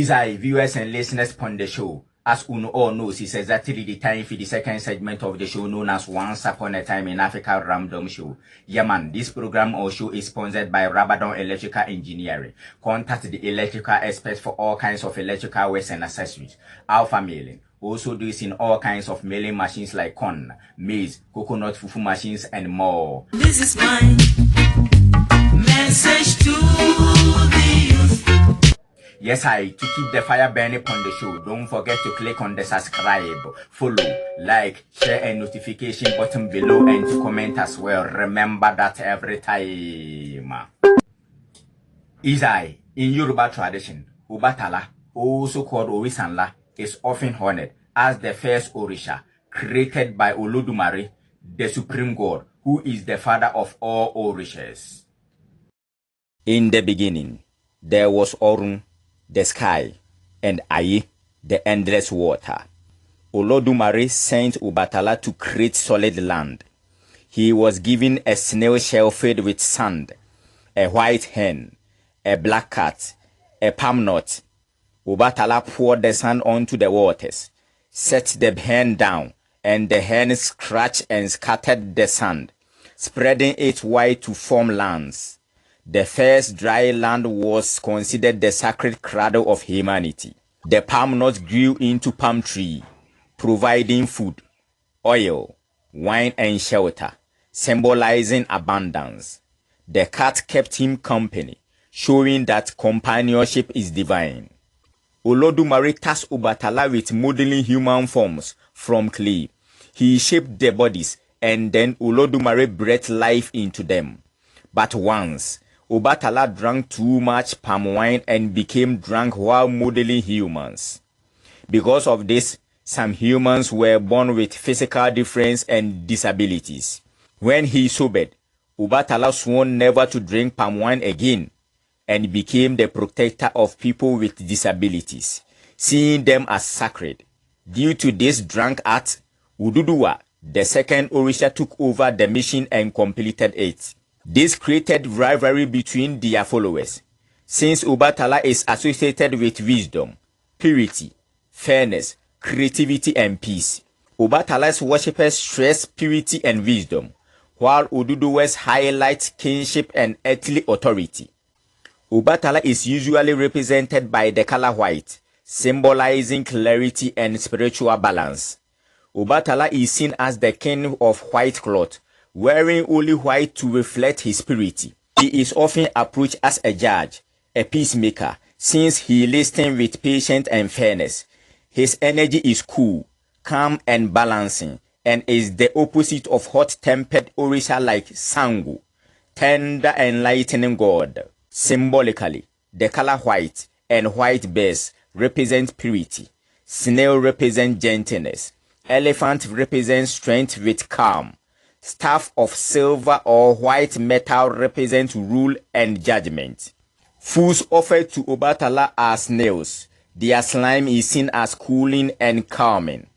Isai, viewers and listeners on the show. As Uno all knows, it's exactly the time for the second segment of the show known as Once Upon a Time in Africa Random Show. Yeah man, this program or show is sponsored by Rabadon Electrical Engineering. Contact the electrical experts for all kinds of electrical wares and accessories. Alpha Mailing. Also do this in all kinds of mailing machines like corn, maize, coconut fufu machines and more. This is my message to the youth. Yes, to keep the fire burning on the show, don't forget to click on the subscribe, follow, like, share and notification button below and to comment as well. Remember that every time. Isai, in Yoruba tradition, Obàtálá, also called Orisa, is often honored as the first Orisha, created by Olodumare, the supreme god, who is the father of all Orishas. In the beginning, there was Orun, the sky, and Aye, the endless water. Olodumare sent Obàtálá to create solid land. He was given a snail shell filled with sand, a white hen, a black cat, a palm nut. Obàtálá poured the sand onto the waters, set the hen down, and the hen scratched and scattered the sand, spreading it wide to form lands. The first dry land was considered the sacred cradle of humanity. The palm nut grew into palm tree, providing food, oil, wine, and shelter, symbolizing abundance. The cat kept him company, showing that companionship is divine. Olodumare tasked Obàtálá with modeling human forms from clay. He shaped the bodies, and then Olodumare breathed life into them. But once, Obàtálá drank too much palm wine and became drunk while modeling humans. Because of this, some humans were born with physical difference and disabilities. When he sobered, Obàtálá swore never to drink palm wine again and became the protector of people with disabilities, seeing them as sacred. Due to this drunk act, Oduduwa, the second Orisha, took over the mission and completed it. This created rivalry between their followers, since Obàtálá is associated with wisdom, purity, fairness, creativity, and peace. Obàtálá's worshippers stress purity and wisdom, while Oduduwa's highlight kinship and earthly authority. Obàtálá is usually represented by the color white, symbolizing clarity and spiritual balance. Obàtálá is seen as the king of white cloth, wearing only white to reflect his purity. He is often approached as a judge, a peacemaker, since he listens with patience and fairness. His energy is cool, calm, and balancing, and is the opposite of hot-tempered Orisa like Sango, tender and lightning god. Symbolically, the color white and white bears represent purity, snail represents gentleness, elephant represents strength with calm, staff of silver or white metal represents rule and judgment. Foods offered to Obàtálá are snails. Their slime is seen as cooling and calming.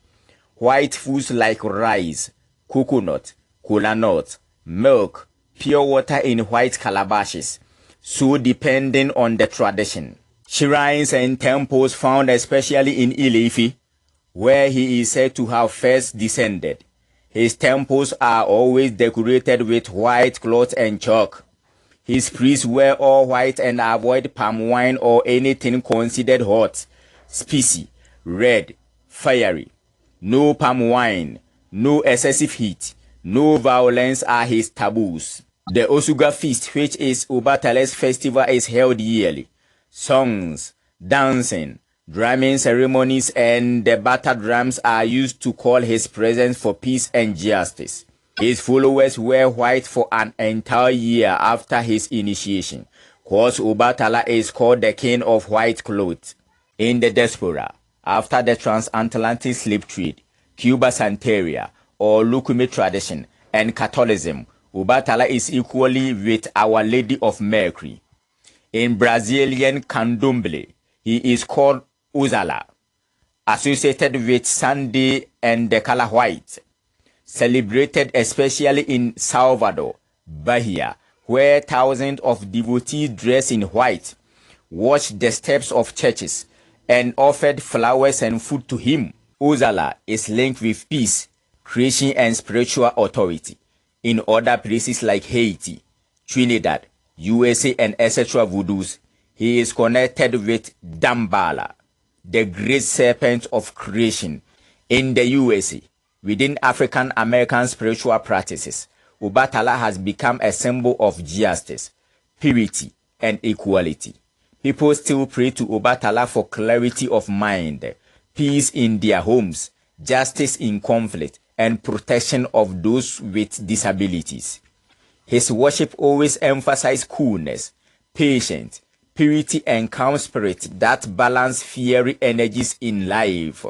White foods like rice, coconut, kola nut, milk, pure water in white calabashes, so depending on the tradition. Shrines and temples found especially in Ile-Ife, where he is said to have first descended. His temples are always decorated with white cloth and chalk. His priests wear all white and avoid palm wine or anything considered hot, spicy, red, fiery. No palm wine, no excessive heat, no violence are his taboos. The Oshugba feast, which is Obatálá's festival, is held yearly. Songs, dancing, drumming ceremonies, and the battle drums are used to call his presence for peace and justice. His followers wear white for an entire year after his initiation, cause Obàtálá is called the king of white clothes. In the diaspora, after the transatlantic slave trade, Cuba Santeria or Lucumí tradition, and Catholicism, Obàtálá is equally with Our Lady of Mercury. In Brazilian Candomblé, he is called Obàtálá, associated with Sunday and the color white. Celebrated especially in Salvador, Bahia, where thousands of devotees dress in white, watch the steps of churches, and offered flowers and food to him. Obàtálá is linked with peace, creation, and spiritual authority. In other places like Haiti, Trinidad, USA, and etc. voodoos, he is connected with Dambala, the great serpent of creation. In the USA, within African American spiritual practices, Obatala has become a symbol of justice, purity, and equality. People still pray to Obatala for clarity of mind, peace in their homes, justice in conflict, and protection of those with disabilities. His worship always emphasizes coolness, patience, purity, and calm spirit that balance fiery energies in life.